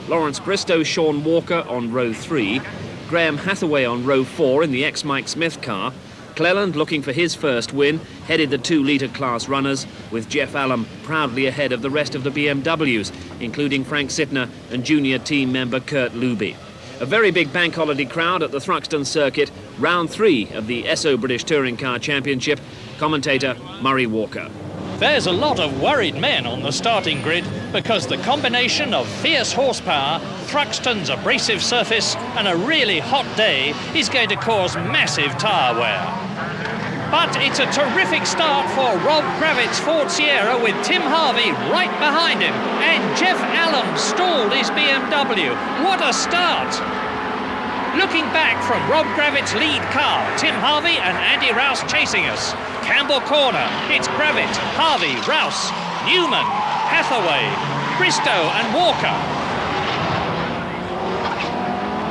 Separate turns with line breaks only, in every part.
Lawrence Bristow, Sean Walker on row 3, Graham Hathaway on row 4 in the ex-Mike Smith car. Cleland, looking for his first win, headed the 2-litre class runners, with Jeff Allen proudly ahead of the rest of the BMWs, including Frank Sittner and junior team member Kurt Luby. A very big bank holiday crowd at the Thruxton circuit, round 3 of the Esso British Touring Car Championship. Commentator Murray Walker.
There's a lot of worried men on the starting grid because the combination of fierce horsepower, Thruxton's abrasive surface and a really hot day is going to cause massive tyre wear. But it's a terrific start for Rob Kravitz's Ford Sierra with Tim Harvey right behind him, and Jeff Allen stalled his BMW. What a start! Looking back from Rob Kravitz's lead car, Tim Harvey and Andy Rouse chasing us. Campbell corner, it's Kravitz, Harvey, Rouse, Newman, Hathaway, Bristow and Walker.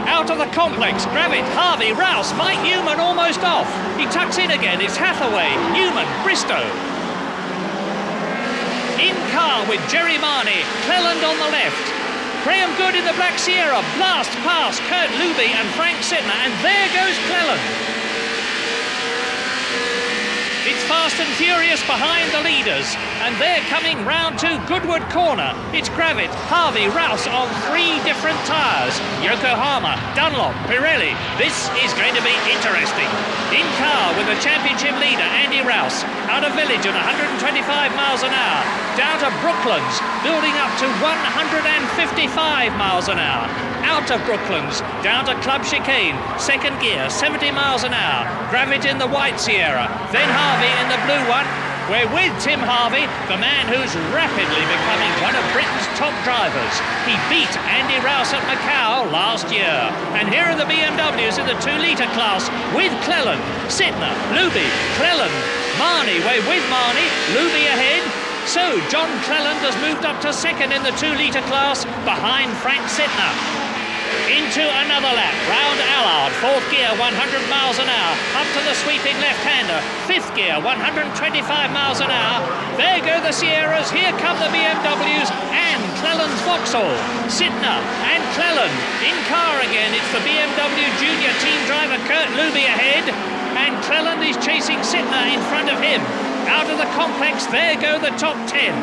Out of the complex, Kravitz, Harvey, Rouse, Mike Newman almost off. He tucks in again, it's Hathaway, Newman, Bristow. In car with Jerry Marnie, Cleland on the left. Graham Good in the Black Sierra, blast past Kurt Luby and Frank Sittner, and there goes Cleland. It's fast and furious behind the leaders, and they're coming round to Goodwood corner. It's Kravitz, Harvey, Rouse on 3 different tyres. Yokohama, Dunlop, Pirelli. This is going to be interesting. In car with the championship leader, Andy Rouse, out of Village at 125 miles an hour, down to Brooklands, building up to 155 miles an hour. Out of Brooklands, down to Club Chicane, second gear, 70 miles an hour. Kravitz in the white Sierra, then Harvey in the blue one. We're with Tim Harvey, the man who's rapidly becoming one of Britain's top drivers. He beat Andy Rouse at Macau last year. And here are the BMWs in the 2-litre class with Cleland, Sittner, Luby, Cleland, Marnie. We're with Marnie, Luby ahead. So John Cleland has moved up to second in the 2-litre class behind Frank Sittner. Into another lap, round Allard, 4th gear, 100 miles an hour, up to the sweeping left-hander, 5th gear, 125 miles an hour. There go the Sierras, here come the BMWs and Cleland's Vauxhall. Sittner and Cleland in car again. It's the BMW junior team driver Kurt Luby ahead, and Cleland is chasing Sittner in front of him. Out of the complex, there go the top 10.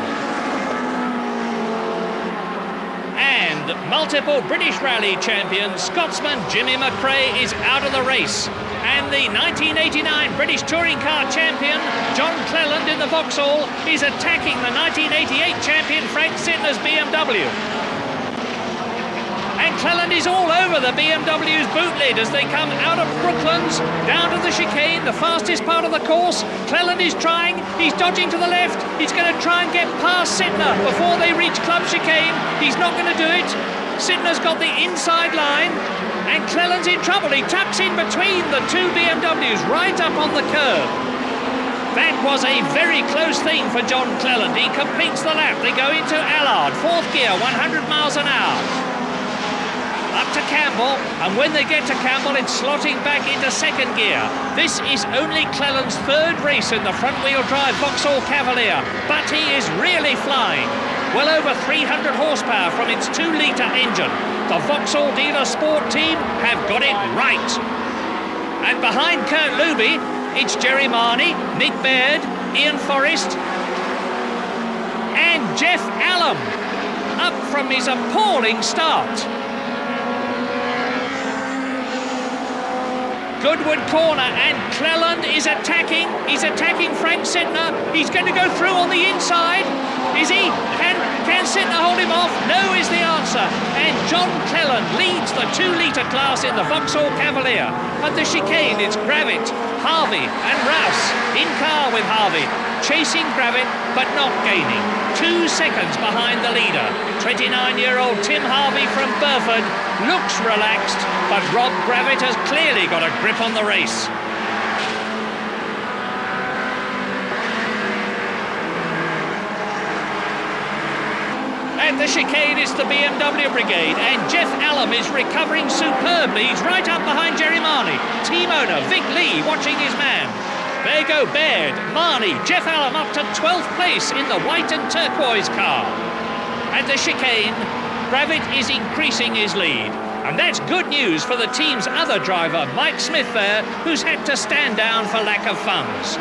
And multiple British Rally champion, Scotsman Jimmy McRae is out of the race. And the 1989 British Touring Car champion, John Cleland in the Vauxhall, is attacking the 1988 champion Frank Sittner's BMW. And Cleland is all over the BMW's boot lid as they come out of Brooklands, down to the chicane, the fastest part of the course. Cleland is trying, he's dodging to the left, he's going to try and get past Sittner before they reach Club Chicane. He's not going to do it. Sittner's got the inside line, and Cleland's in trouble. He tucks in between the 2 BMWs right up on the curb. That was a very close thing for John Cleland. He completes the lap. They go into Allard, 4th gear, 100 miles an hour. Up to Campbell, and when they get to Campbell, it's slotting back into second gear. This is only Cleland's 3rd race in the front-wheel drive Vauxhall Cavalier, but he is really flying. Well over 300 horsepower from its 2-litre engine. The Vauxhall Dealer Sport team have got it right. And behind Kurt Luby, it's Jerry Marnie, Mick Baird, Ian Forrest, and Jeff Allen, up from his appalling start. Goodwood corner, and Cleland is attacking. He's attacking Frank Sittner. He's going to go through on the inside. Is he? Can Sittner hold him off? No is the answer. And John Cleland leads the 2-litre class in the Vauxhall Cavalier. At the chicane, it's Kravitz, Harvey and Rouse in car with Harvey, chasing Kravitz but not gaining. 2 seconds behind the leader. 29-year-old Tim Harvey from Burford looks relaxed, but Rob Kravitz has clearly got a grip on the race. At the chicane, it's the BMW brigade, and Jeff Allen is recovering superbly. He's right up behind Jerry Marnie. Team owner Vic Lee watching his man. There go Baird, Marnie, Jeff Allen up to 12th place in the white and turquoise car. At the chicane, Gravett is increasing his lead. And that's good news for the team's other driver, Mike Smith there, who's had to stand down for lack of funds.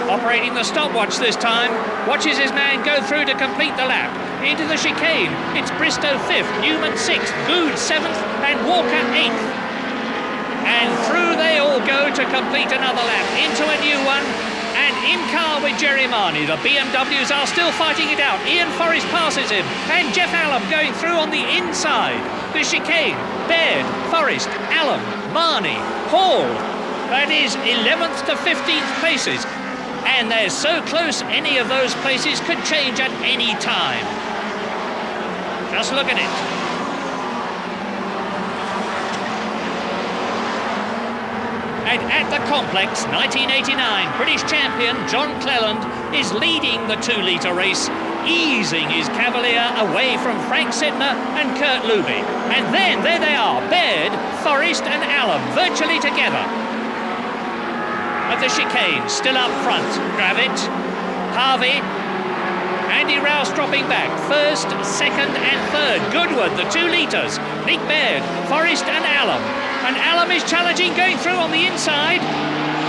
Operating the stopwatch this time, watches his man go through to complete the lap. Into the chicane, it's Bristow 5th, Newman 6th, Good 7th, and Walker 8th. And through they all go to complete another lap, into a new one, and in car with Jerry Marnie. The BMWs are still fighting it out. Ian Forrest passes him, and Jeff Allen going through on the inside. The chicane, Baird, Forrest, Allen, Marnie, Hall. That is 11th to 15th places. And they're so close, any of those places could change at any time. Just look at it. And at the complex, 1989 British champion John Cleland is leading the 2-litre race, easing his Cavalier away from Frank Sidner and Kurt Luby. And then, there they are, Baird, Forrest and Allen, virtually together. At the chicane, still up front, Gravett, Harvey, Andy Rouse dropping back, first, second and third. Goodwood, the 2 litres, Nick Baird, Forrest and Allen. And Allen is challenging, going through on the inside,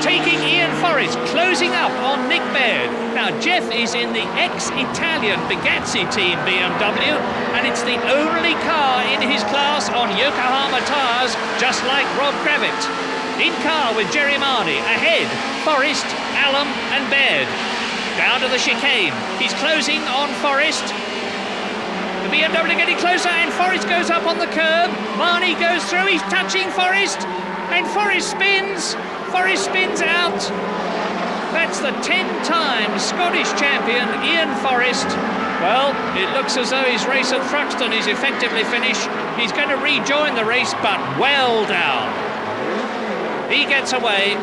taking Ian Forrest, closing up on Nick Baird. Now, Jeff is in the ex-Italian Bugatti team BMW, and it's the only car in his class on Yokohama tyres, just like Rob Gravett. In car with Jerry Marnie, ahead, Forrest, Allen and Baird. Down to the chicane, he's closing on Forrest. The BMW getting closer, and Forrest goes up on the curb. Marnie goes through, he's touching Forrest, and Forrest spins out. That's the 10-time Scottish champion, Ian Forrest. Well, it looks as though his race at Thruxton is effectively finished. He's going to rejoin the race, but well down. He gets away,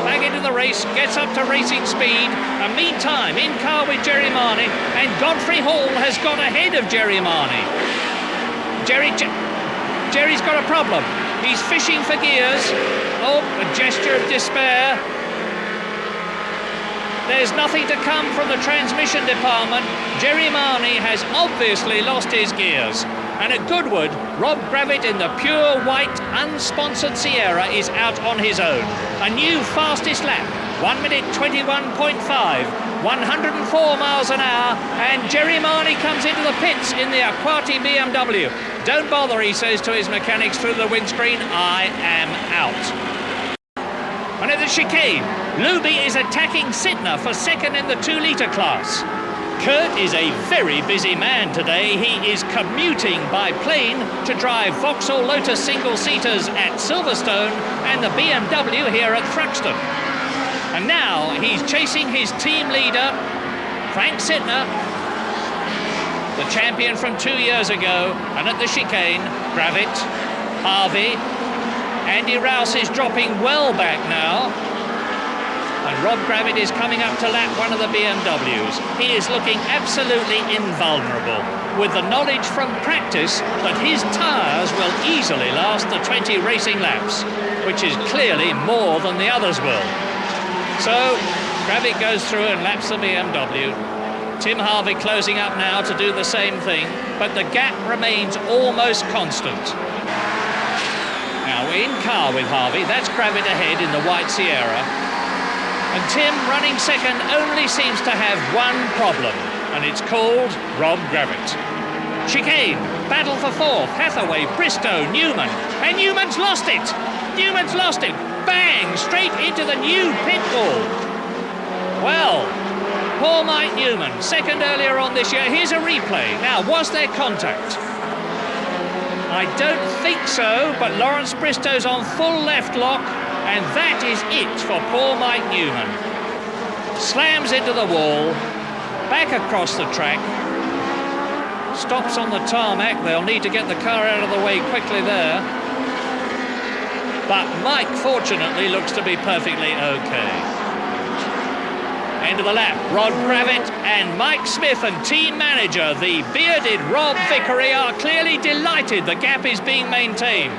back into the race, gets up to racing speed, and meantime, in car with Jerry Marnie, and Godfrey Hall has got ahead of Jerry Marnie. Jerry's got a problem. He's fishing for gears. Oh, a gesture of despair. There's nothing to come from the transmission department. Jerry Marnie has obviously lost his gears. And at Goodwood, Rob Gravett in the pure white, unsponsored Sierra is out on his own. A new fastest lap, 1 minute 21.5, 104 miles an hour, and Jerry Marnie comes into the pits in the Aquati BMW. Don't bother, he says to his mechanics through the windscreen, I am out. And at the chicane, Luby is attacking Sidner for second in the 2-litre class. Kurt is a very busy man today. He is commuting by plane to drive Vauxhall Lotus single-seaters at Silverstone and the BMW here at Thruxton. And now he's chasing his team leader, Frank Sidner, the champion from 2 years ago. And at the chicane, Gravett, Harvey, Andy Rouse is dropping well back now. And Rob Gravett is coming up to lap one of the BMWs. He is looking absolutely invulnerable, with the knowledge from practice that his tyres will easily last the 20 racing laps, which is clearly more than the others will. So, Gravett goes through and laps the BMW. Tim Harvey closing up now to do the same thing, but the gap remains almost constant. Now, in car with Harvey, that's Gravett ahead in the white Sierra. And Tim, running second, only seems to have one problem, and it's called Rob Gravett. Chicane, battle for fourth, Hathaway, Bristow, Newman, and Newman's lost it! Newman's lost it! Bang! Straight into the new pit wall. Well, poor Mike Newman, second earlier on this year. Here's a replay. Now, was there contact? I don't think so, but Lawrence Bristow's on full left lock, and that is it for poor Mike Newman. Slams into the wall, back across the track, stops on the tarmac. They'll need to get the car out of the way quickly there. But Mike, fortunately, looks to be perfectly okay. End of the lap, Rod Gravett and Mike Smith and team manager, the bearded Rob Vickery, are clearly delighted the gap is being maintained.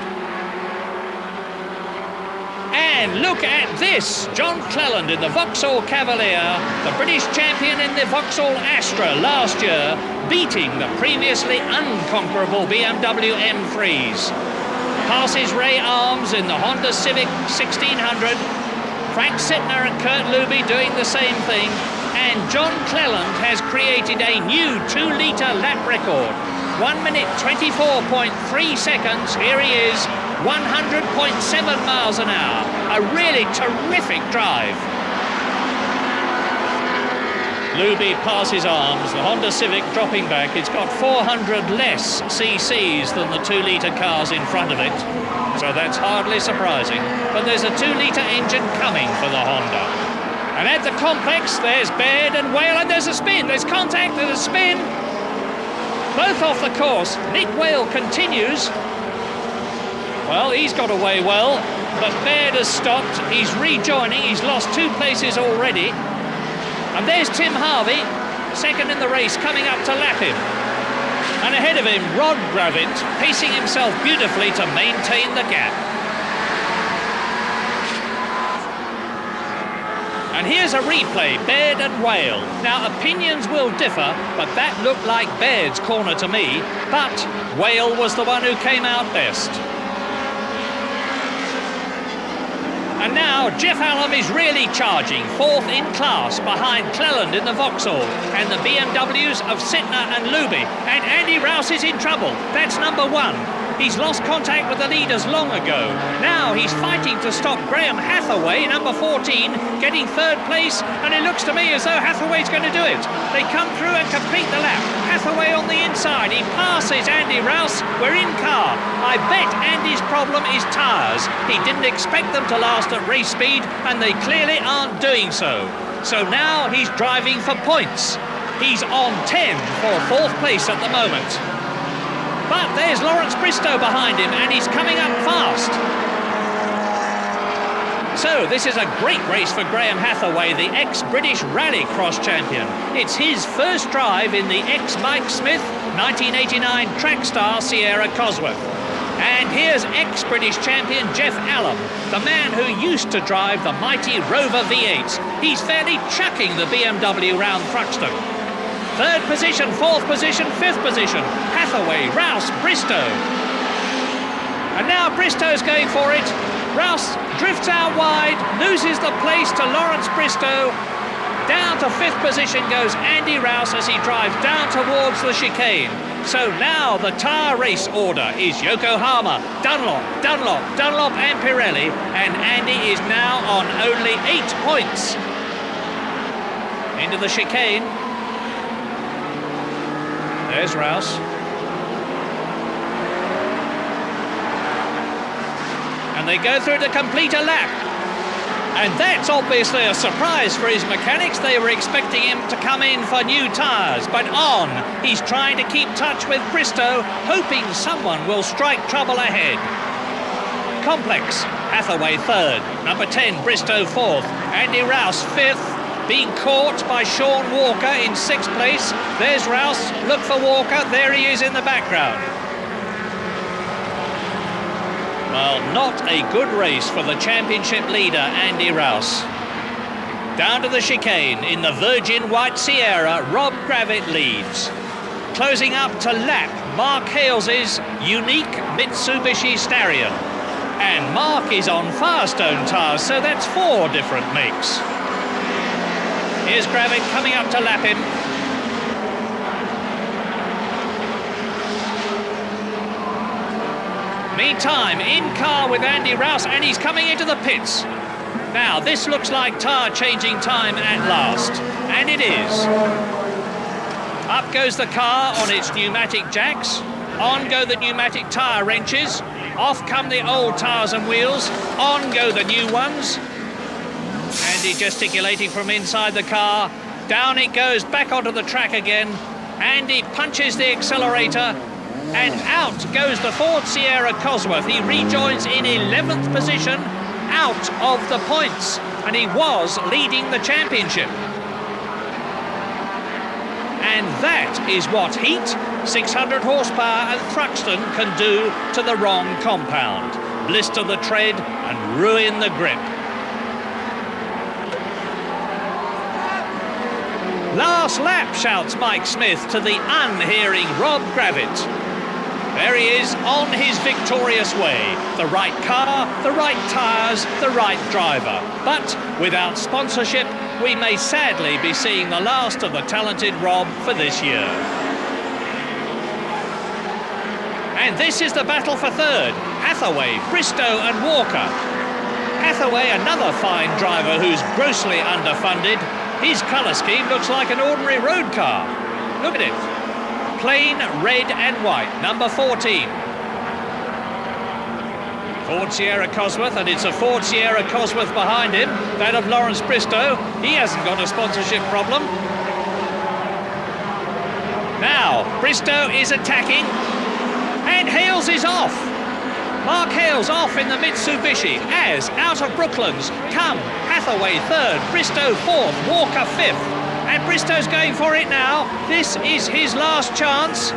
And look at this, John Cleland in the Vauxhall Cavalier, the British champion in the Vauxhall Astra last year, beating the previously unconquerable BMW M3s. Passes Ray Arms in the Honda Civic 1600, Frank Sittner and Kurt Luby doing the same thing, and John Cleland has created a new 2-litre lap record. 1 minute 24.3 seconds, here he is, 100.7 miles an hour. A really terrific drive. Luby passes Arms, the Honda Civic dropping back. It's got 400 less cc's than the 2-litre cars in front of it, so that's hardly surprising. But there's a 2-litre engine coming for the Honda. And at the complex, there's Baird and Whale, and there's a spin. There's contact, there's a spin. Both off the course. Nick Whale continues. Well, he's got away well, but Baird has stopped. He's rejoining. He's lost 2 places already. And there's Tim Harvey, second in the race, coming up to lap him. And ahead of him, Rod Gravett, pacing himself beautifully to maintain the gap. And here's a replay, Baird and Whale. Now, opinions will differ, but that looked like Baird's corner to me. But Whale was the one who came out best. And now Jeff Allen is really charging, 4th in class behind Cleland in the Vauxhall and the BMWs of Sittner and Luby. And Andy Rouse is in trouble. That's number 1. He's lost contact with the leaders long ago. Now he's fighting to stop Graham Hathaway, number 14, getting 3rd place, and it looks to me as though Hathaway's going to do it. They come through and complete the lap. Hathaway on the inside. He passes Andy Rouse. We're in car. I bet Andy's problem is tyres. He didn't expect them to last at race speed, and they clearly aren't doing so. So now he's driving for points. He's on 10 for 4th place at the moment. But there's Lawrence Bristow behind him, and he's coming up fast. So this is a great race for Graham Hathaway, the ex-British Rallycross champion. It's his first drive in the ex-Mike Smith 1989 Trackstar Sierra Cosworth. And here's ex-British champion Jeff Allen, the man who used to drive the mighty Rover V8s. He's fairly chucking the BMW round Thruxton. 3rd position, 4th position, 5th position. Hathaway, Rouse, Bristow. And now Bristow's going for it. Rouse drifts out wide, loses the place to Lawrence Bristow. Down to 5th position goes Andy Rouse as he drives down towards the chicane. So now the tyre race order is Yokohama, Dunlop and Pirelli. And Andy is now on only 8 points. Into the chicane. There's Rouse. And they go through to complete a lap. And that's obviously a surprise for his mechanics. They were expecting him to come in for new tyres. But on, he's trying to keep touch with Bristow, hoping someone will strike trouble ahead. Complex, Hathaway 3rd, number 10, Bristow 4th, Andy Rouse 5th. Being caught by Sean Walker in 6th place. There's Rouse, look for Walker, there he is in the background. Well, not a good race for the championship leader, Andy Rouse. Down to the chicane in the Virgin White Sierra, Rob Gravett leads. Closing up to lap Mark Hales's unique Mitsubishi Starion. And Mark is on Firestone tyres, so that's 4 different makes. Here's Gravett coming up to lap him. Meantime, in car with Andy Rouse, and he's coming into the pits. Now, this looks like tyre changing time at last, and it is. Up goes the car on its pneumatic jacks. On go the pneumatic tyre wrenches. Off come the old tyres and wheels. On go the new ones. Andy gesticulating from inside the car. Down it goes, back onto the track again. Andy punches the accelerator, and out goes the Ford Sierra Cosworth. He rejoins in 11th position, out of the points, and he was leading the championship. And that is what heat, 600 horsepower and Thruxton can do to the wrong compound. blister the tread and ruin the grip. Last lap, shouts Mike Smith to the unhearing Rob Gravitt. There he is on his victorious way. The right car, the right tyres, the right driver. But without sponsorship, we may sadly be seeing the last of the talented Rob for this year. And this is the battle for third. Hathaway, Bristow and Walker. Hathaway, another fine driver who's grossly underfunded. His colour scheme looks like an ordinary road car. Look at it. Plain red and white, number 14. Ford Sierra Cosworth, and it's a Ford Sierra Cosworth behind him, that of Lawrence Bristow. He hasn't got a sponsorship problem. Now, Bristow is attacking, and Hales is off. Mark Hales off in the Mitsubishi as, out of Brooklands, come Hathaway third, Bristow fourth, Walker fifth. And Bristow's going for it now. This is his last chance.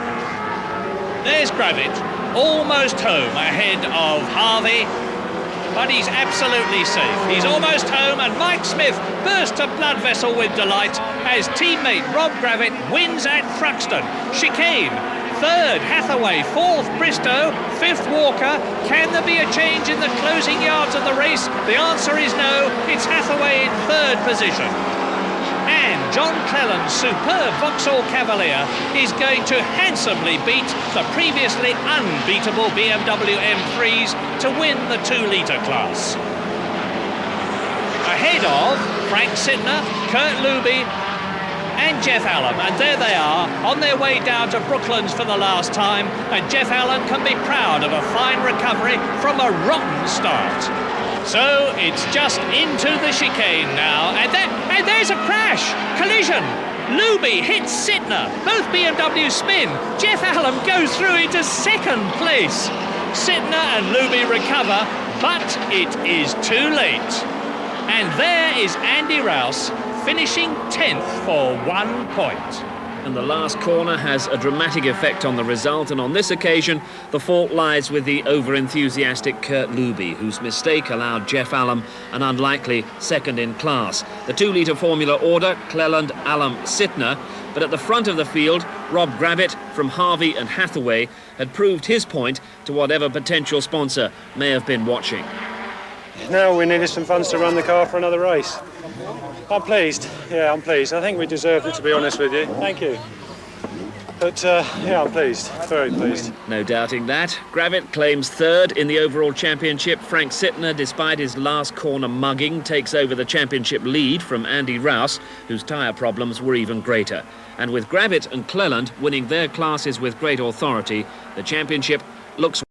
There's Gravitt, almost home ahead of Harvey, but he's absolutely safe. He's almost home, and Mike Smith bursts a blood vessel with delight as teammate Rob Gravitt wins at Thruxton. Chicane. Third, Hathaway. Fourth, Bristow. Fifth, Walker. Can there be a change in the closing yards of the race? The answer is no. It's Hathaway in third position. And John Cleland's superb Vauxhall Cavalier is going to handsomely beat the previously unbeatable BMW M3s to win the 2-litre class. Ahead of Frank Sidner, Kurt Luby and Jeff Allen, and there they are on their way down to Brooklands for the last time, and Jeff Allen can be proud of a fine recovery from a rotten start. So it's just into the chicane now, and there's a crash, collision. Luby hits Sidner, both BMWs spin. Jeff Allen goes through into second place. Sidner and Luby recover, but it is too late. And there is Andy Rouse, finishing 10th for 1 point.
And the last corner has a dramatic effect on the result, and on this occasion the fault lies with the over-enthusiastic Kurt Luby, whose mistake allowed Jeff Allen an unlikely second in class. The 2-litre formula order, Cleland, Allen, Sidner, but at the front of the field, Rob Gravitt from Harvey and Hathaway had proved his point to whatever potential sponsor may have been watching.
Now we needed some funds to run the car for another race. I'm pleased. Yeah, I'm pleased. I think we deserved it, to be honest with you. Thank you. But, yeah, I'm pleased. Very pleased.
No doubting that. Gravitt claims third in the overall championship. Frank Sidner, despite his last corner mugging, takes over the championship lead from Andy Rouse, whose tyre problems were even greater. And with Gravitt and Cleland winning their classes with great authority, the championship looks